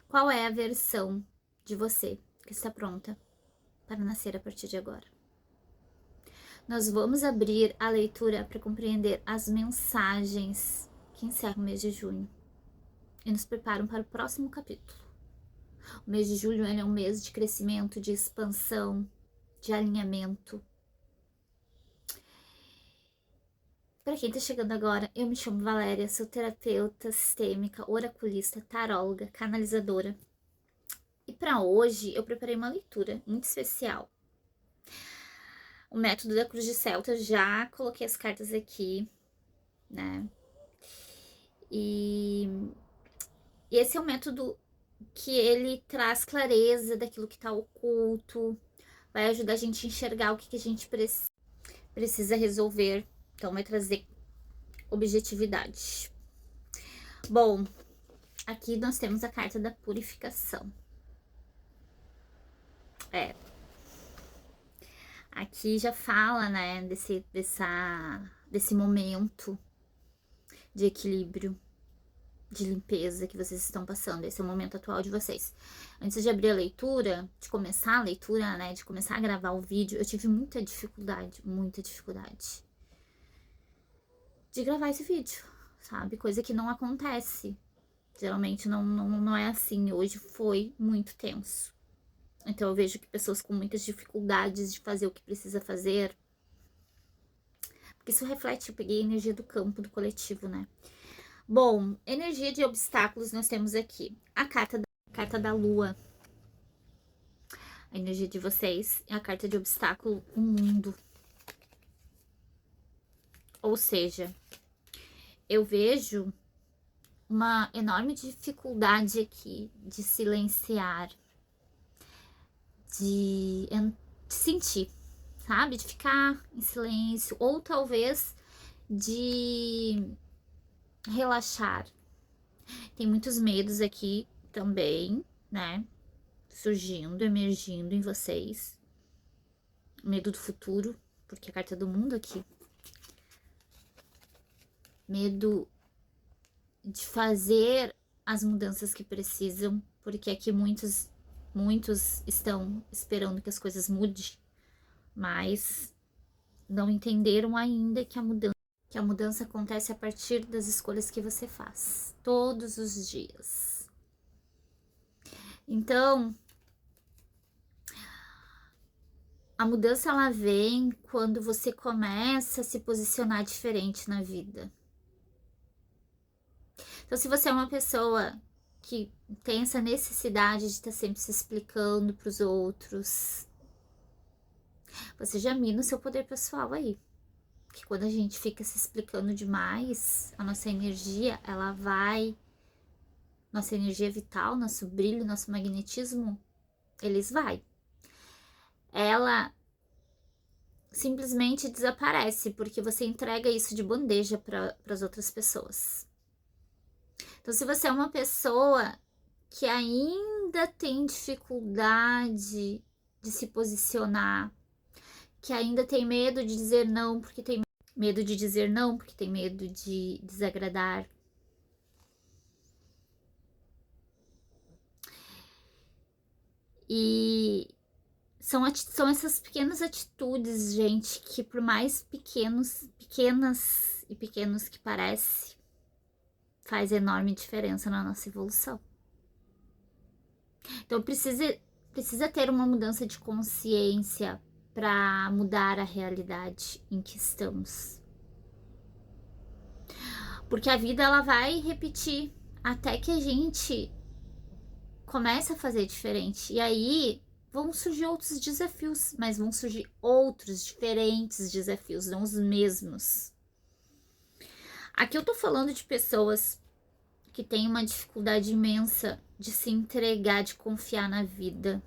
Qual é a versão de você que está pronta para nascer a partir de agora? Nós vamos abrir a leitura para compreender as mensagens que encerram o mês de junho e nos preparam para o próximo capítulo. O mês de julho é um mês de crescimento, de expansão, de alinhamento. Para quem está chegando agora, eu me chamo Valéria, sou terapeuta sistêmica, oraculista, taróloga, canalizadora. E para hoje eu preparei uma leitura muito especial. O método da Cruz de Celta, já coloquei as cartas aqui, né? E esse é um método que ele traz clareza daquilo que está oculto, vai ajudar a gente a enxergar o que a gente precisa resolver. Então, vai trazer objetividade. Bom, aqui nós temos a carta da purificação. Aqui já fala, né, desse momento de equilíbrio, de limpeza que vocês estão passando. Esse é o momento atual de vocês. Antes de abrir a leitura, de começar a leitura, né, de começar a gravar o vídeo, eu tive muita dificuldade de gravar esse vídeo, sabe? Coisa que não acontece. Geralmente não é assim. Hoje foi muito tenso. Então eu vejo que pessoas com muitas dificuldades de fazer o que precisa fazer, porque isso reflete, eu peguei a energia do campo, do coletivo, né? Bom, energia de obstáculos nós temos aqui. A carta da lua. A energia de vocês é a carta de obstáculo, o mundo. Ou seja, eu vejo uma enorme dificuldade aqui de silenciar, de sentir, sabe? De ficar em silêncio, ou talvez de relaxar. Tem muitos medos aqui também, né? Surgindo, emergindo em vocês. Medo do futuro, porque a carta do mundo aqui. Medo de fazer as mudanças que precisam, porque aqui muitos estão esperando que as coisas mudem, mas não entenderam ainda que a mudança acontece a partir das escolhas que você faz, todos os dias. Então, a mudança ela vem quando você começa a se posicionar diferente na vida. Então, se você é uma pessoa que tem essa necessidade de estar sempre se explicando para os outros, você já mina o seu poder pessoal aí. Que quando a gente fica se explicando demais, a nossa energia, ela vai... Nossa energia vital, nosso brilho, nosso magnetismo, eles vai. Ela simplesmente desaparece, porque você entrega isso de bandeja para as outras pessoas. Então, se você é uma pessoa que ainda tem dificuldade de se posicionar, que ainda tem medo de dizer não, porque tem medo de dizer não, porque tem medo de desagradar. E são essas pequenas atitudes, gente, que por mais pequenas que parece, faz enorme diferença na nossa evolução. Então precisa ter uma mudança de consciência para mudar a realidade em que estamos. Porque a vida ela vai repetir até que a gente comece a fazer diferente. E aí vão surgir outros desafios, mas vão surgir outros diferentes desafios, não os mesmos. Aqui eu tô falando de pessoas que têm uma dificuldade imensa de se entregar, de confiar na vida.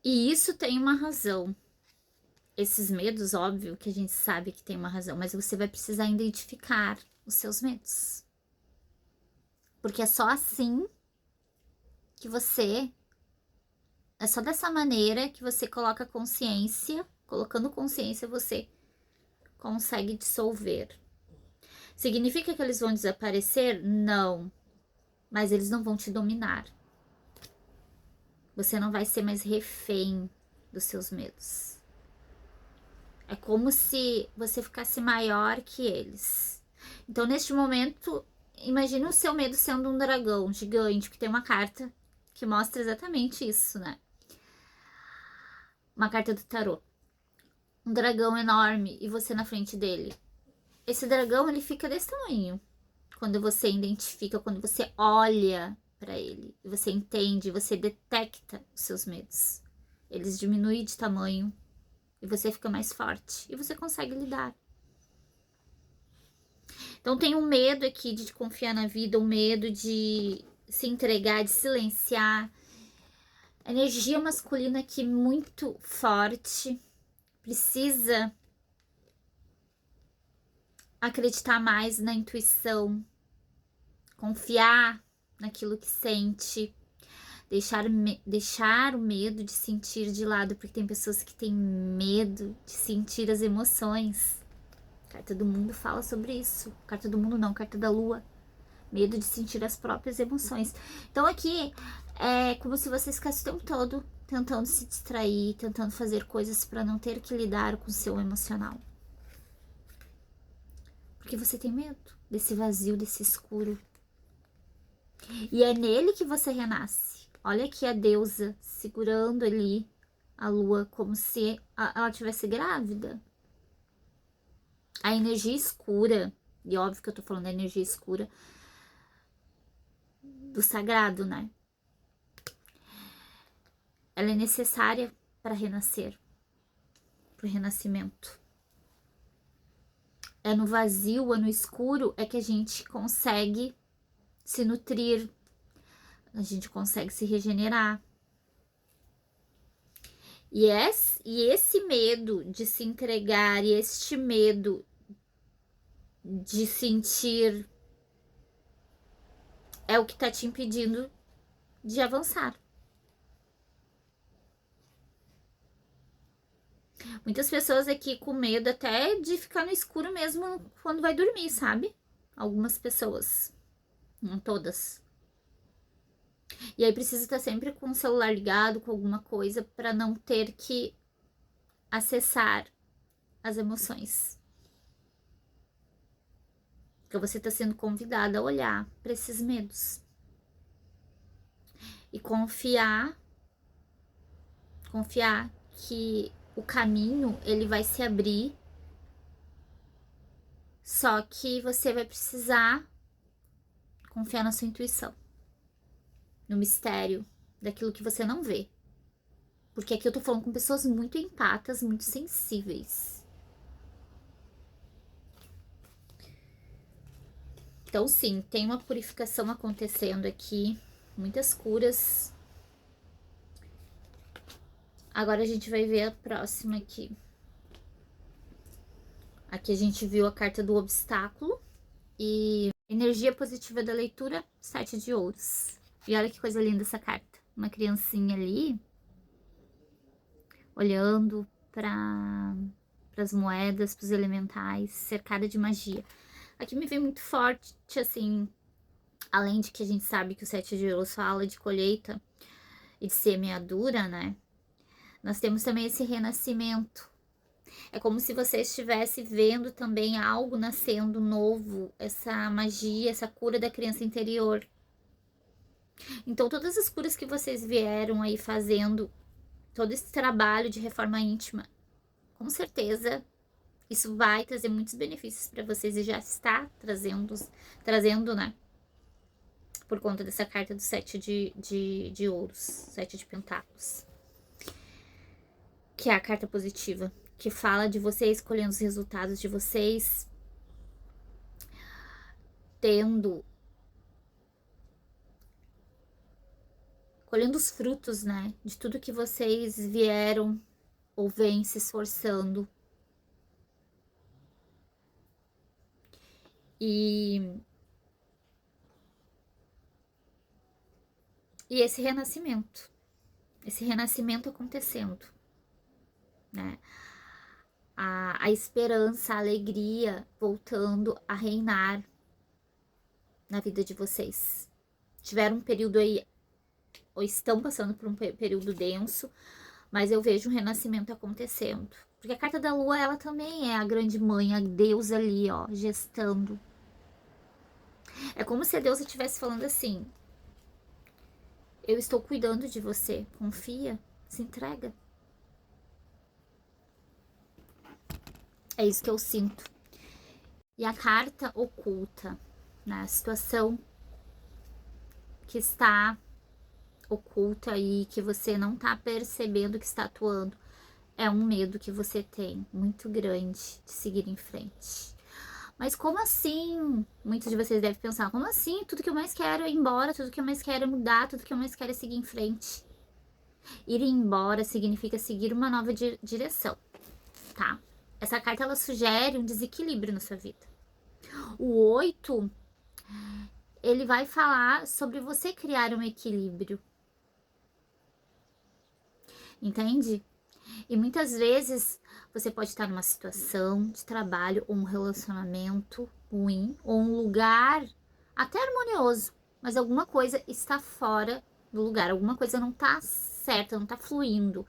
E isso tem uma razão. Esses medos, óbvio que a gente sabe que tem uma razão, mas você vai precisar identificar os seus medos. Porque é só assim que você... É só dessa maneira que você coloca consciência, colocando consciência, você consegue dissolver Significa que eles vão desaparecer? Não. Mas eles não vão te dominar. Você não vai ser mais refém dos seus medos. É como se você ficasse maior que eles. Então, neste momento, imagine o seu medo sendo um dragão gigante, que tem uma carta que mostra exatamente isso, né? Uma carta do tarô. Um dragão enorme e você na frente dele. Esse dragão, ele fica desse tamanho. Quando você identifica, quando você olha para ele, e você entende, você detecta os seus medos. Eles diminuem de tamanho e você fica mais forte e você consegue lidar. Então tem um medo aqui de confiar na vida, um medo de se entregar, de silenciar. A energia masculina aqui muito forte. Precisa acreditar mais na intuição, confiar naquilo que sente, deixar o medo de sentir de lado, porque tem pessoas que têm medo de sentir as emoções. A carta do mundo fala sobre isso. Carta do mundo não, carta da lua. Medo de sentir as próprias emoções. Então aqui é como se você ficasse o tempo todo tentando se distrair, tentando fazer coisas para não ter que lidar com o seu emocional. Porque você tem medo desse vazio, desse escuro. E é nele que você renasce. Olha aqui a deusa segurando ali a lua como se ela estivesse grávida. A energia escura, e óbvio que eu tô falando da energia escura do sagrado, né? Ela é necessária para renascer, para o renascimento. É no vazio, é no escuro, é que a gente consegue se nutrir, a gente consegue se regenerar. E esse medo de se entregar e este medo de sentir é o que tá te impedindo de avançar. Muitas pessoas aqui com medo até de ficar no escuro mesmo quando vai dormir, sabe? Algumas pessoas, não todas. E aí precisa estar sempre com o celular ligado, com alguma coisa, para não ter que acessar as emoções. Porque você está sendo convidada a olhar para esses medos. E confiar que o caminho ele vai se abrir, só que você vai precisar confiar na sua intuição, no mistério daquilo que você não vê. Porque aqui eu tô falando com pessoas muito empatas, muito sensíveis. Então sim, tem uma purificação acontecendo aqui, muitas curas. Agora a gente vai ver a próxima aqui. Aqui a gente viu a carta do obstáculo e energia positiva da leitura, 7 de ouros. E olha que coisa linda essa carta. Uma criancinha ali, olhando para as moedas, para os elementais, cercada de magia. Aqui me vem muito forte, assim, além de que a gente sabe que o 7 de ouros fala de colheita e de semeadura, né? Nós temos também esse renascimento. É como se você estivesse vendo também algo nascendo novo, essa magia, essa cura da criança interior. Então, todas as curas que vocês vieram aí fazendo, todo esse trabalho de reforma íntima, com certeza isso vai trazer muitos benefícios para vocês e já está trazendo, né? Por conta dessa carta do 7 de ouros, 7 de pentáculos. Que é a carta positiva, que fala de vocês escolhendo os resultados de vocês, colhendo os frutos, né, de tudo que vocês vieram ou vêm se esforçando. E esse renascimento acontecendo, né? a esperança, a alegria voltando a reinar na vida de vocês. Tiveram um período aí, ou estão passando por um período denso, mas eu vejo um renascimento acontecendo. Porque a carta da lua, ela também é a grande mãe, a deusa ali, ó, gestando. É como se a deusa estivesse falando assim: eu estou cuidando de você, confia, se entrega. É isso que eu sinto. E a carta oculta, na situação que está oculta e que você não está percebendo que está atuando, é um medo que você tem muito grande de seguir em frente. Mas como assim? Muitos de vocês devem pensar, como assim? Tudo que eu mais quero é ir embora, tudo que eu mais quero é mudar, tudo que eu mais quero é seguir em frente. Ir embora significa seguir uma nova direção, tá? Essa carta, ela sugere um desequilíbrio na sua vida. O 8, ele vai falar sobre você criar um equilíbrio. Entende? E muitas vezes você pode estar numa situação de trabalho ou um relacionamento ruim ou um lugar até harmonioso, mas alguma coisa está fora do lugar, alguma coisa não está certa, não está fluindo.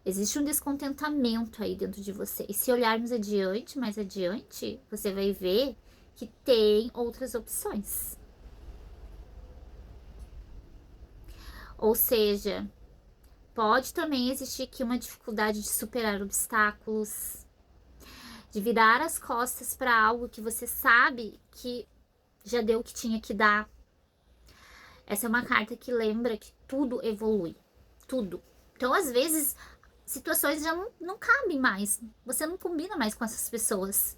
Existe um descontentamento aí dentro de você. E se olharmos adiante, mais adiante, você vai ver que tem outras opções. Ou seja, pode também existir aqui uma dificuldade de superar obstáculos, de virar as costas para algo que você sabe que já deu o que tinha que dar. Essa é uma carta que lembra que tudo evolui, tudo. Então, às vezes, situações já não cabem mais, você não combina mais com essas pessoas.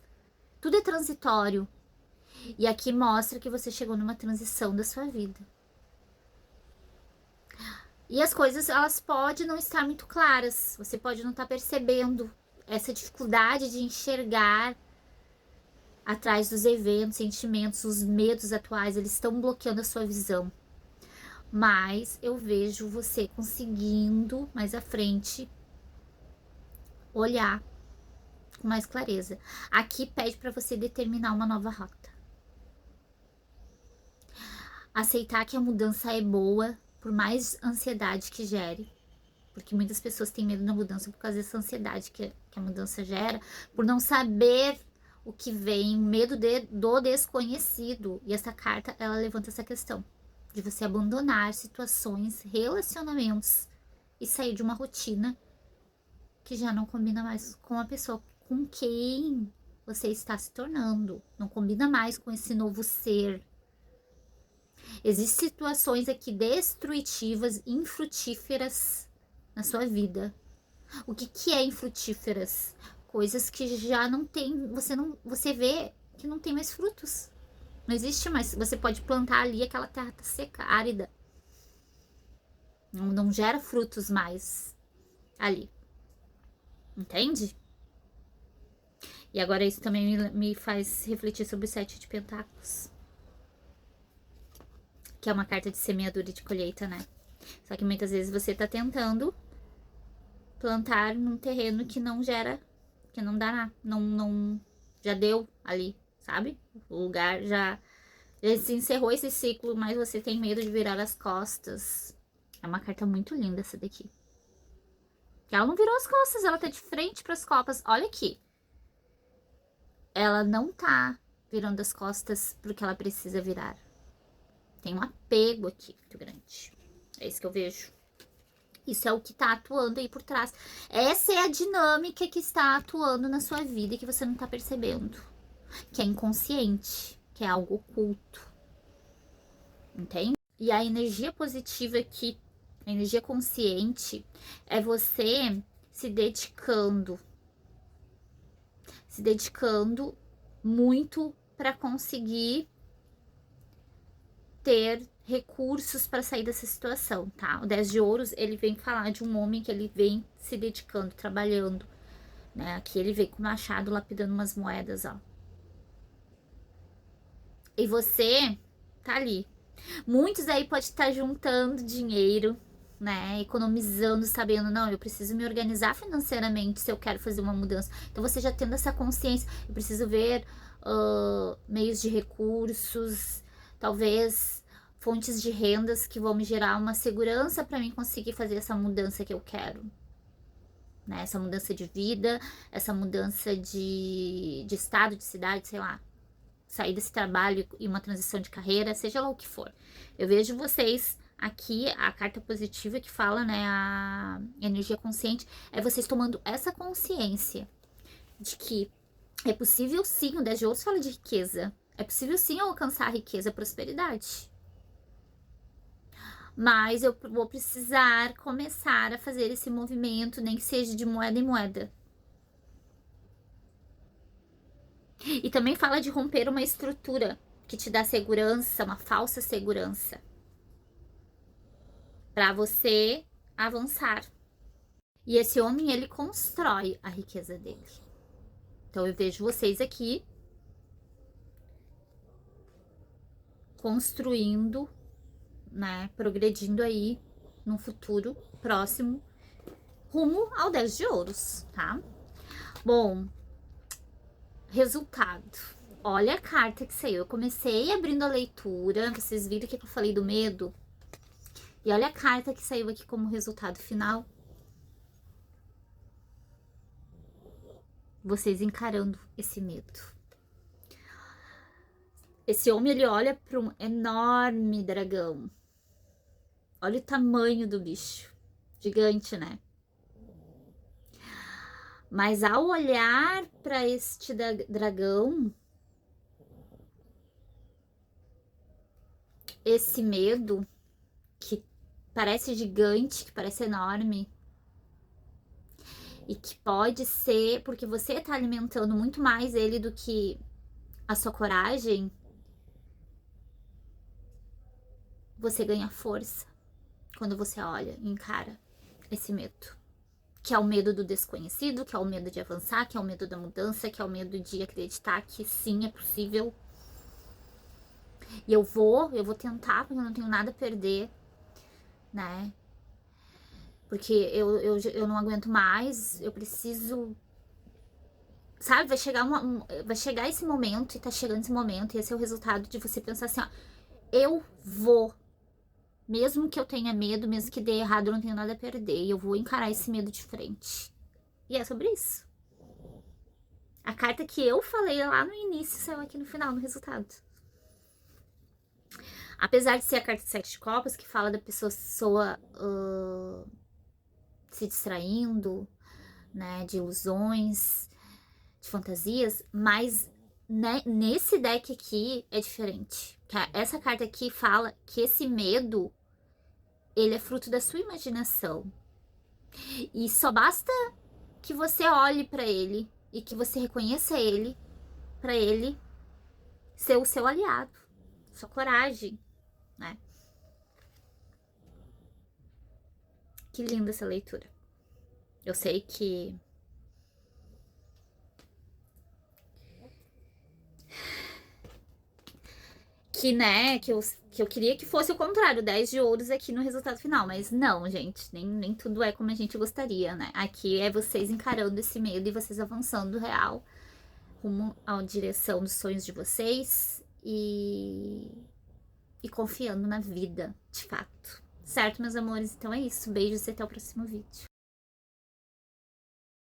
Tudo é transitório. E aqui mostra que você chegou numa transição da sua vida. E as coisas, elas podem não estar muito claras. Você pode não estar percebendo essa dificuldade de enxergar atrás dos eventos, sentimentos, os medos atuais, eles estão bloqueando a sua visão. Mas eu vejo você conseguindo mais à frente olhar com mais clareza. Aqui pede para você determinar uma nova rota. Aceitar que a mudança é boa, por mais ansiedade que gere. Porque muitas pessoas têm medo da mudança por causa dessa ansiedade que a mudança gera, por não saber o que vem, medo do desconhecido. E essa carta, ela levanta essa questão de você abandonar situações, relacionamentos e sair de uma rotina que já não combina mais com a pessoa com quem você está se tornando. Não combina mais com esse novo ser. Existem situações aqui destrutivas, infrutíferas na sua vida. O que é infrutíferas? Coisas que já não tem, você vê que não tem mais frutos. Não existe mais. Você pode plantar ali, aquela terra tá seca, árida. Não gera frutos mais ali. Entende? E agora isso também me faz refletir sobre o 7 de Pentáculos. Que é uma carta de semeadura e de colheita, né? Só que muitas vezes você tá tentando plantar num terreno que não gera, que não dá nada, não já deu ali, sabe? O lugar já se encerrou esse ciclo, mas você tem medo de virar as costas. É uma carta muito linda essa daqui. Ela não virou as costas, ela tá de frente para as copas. Olha aqui. Ela não tá virando as costas porque ela precisa virar. Tem um apego aqui muito grande. É isso que eu vejo. Isso é o que tá atuando aí por trás. Essa é a dinâmica que está atuando na sua vida e que você não tá percebendo. Que é inconsciente, que é algo oculto. Entende? E a energia positiva aqui, a energia consciente, é você se dedicando muito para conseguir ter recursos para sair dessa situação, tá? O 10 de ouros, ele vem falar de um homem que ele vem se dedicando, trabalhando, né? Aqui ele vem com o machado lapidando umas moedas, ó. E você tá ali. Muitos aí pode estar juntando dinheiro, né? Economizando, sabendo, não, eu preciso me organizar financeiramente se eu quero fazer uma mudança. Então você já tendo essa consciência, eu preciso ver meios de recursos, talvez fontes de rendas que vão me gerar uma segurança para mim conseguir fazer essa mudança que eu quero. Né? Essa mudança de vida, essa mudança de estado, de cidade, sei lá. Sair desse trabalho e uma transição de carreira, seja lá o que for. Eu vejo vocês aqui, a carta positiva que fala, né, a energia consciente, é vocês tomando essa consciência de que é possível sim, o 10 de ouros fala de riqueza, é possível sim alcançar a riqueza, a prosperidade. Mas eu vou precisar começar a fazer esse movimento, nem que seja de moeda em moeda. E também fala de romper uma estrutura que te dá segurança, uma falsa segurança, para você avançar. E esse homem, ele constrói a riqueza dele. Então eu vejo vocês aqui construindo, né, progredindo aí num futuro próximo rumo ao 10 de ouros, tá? Bom, resultado. Olha a carta que saiu. Eu comecei abrindo a leitura, vocês viram que eu falei do medo? E olha a carta que saiu aqui como resultado final. Vocês encarando esse medo. Esse homem, ele olha para um enorme dragão. Olha o tamanho do bicho. Gigante, né? Mas ao olhar para este dragão, esse medo que parece gigante, que parece enorme, e que pode ser porque você está alimentando muito mais ele do que a sua coragem, você ganha força quando você olha e encara esse medo. Que é o medo do desconhecido, que é o medo de avançar, que é o medo da mudança, que é o medo de acreditar que sim, é possível. E eu vou tentar, porque eu não tenho nada a perder, né? Porque eu não aguento mais, eu preciso. Sabe, vai chegar esse momento, e tá chegando esse momento, e esse é o resultado de você pensar assim, ó, eu vou. Mesmo que eu tenha medo, mesmo que dê errado, eu não tenho nada a perder. E eu vou encarar esse medo de frente. E é sobre isso. A carta que eu falei lá no início saiu aqui no final, no resultado. Apesar de ser a carta de 7 de copas, que fala da pessoa se distraindo, né, de ilusões, de fantasias, mas né, nesse deck aqui é diferente. Essa carta aqui fala que esse medo, ele é fruto da sua imaginação. E só basta que você olhe para ele e que você reconheça ele, para ele ser o seu aliado, sua coragem, né? Que linda essa leitura. Eu sei né, que eu queria que fosse o contrário, 10 de ouros aqui no resultado final, mas não, gente, nem tudo é como a gente gostaria, né? Aqui é vocês encarando esse medo e vocês avançando real rumo à direção dos sonhos de vocês e confiando na vida, de fato. Certo, meus amores? Então é isso. Beijos e até o próximo vídeo.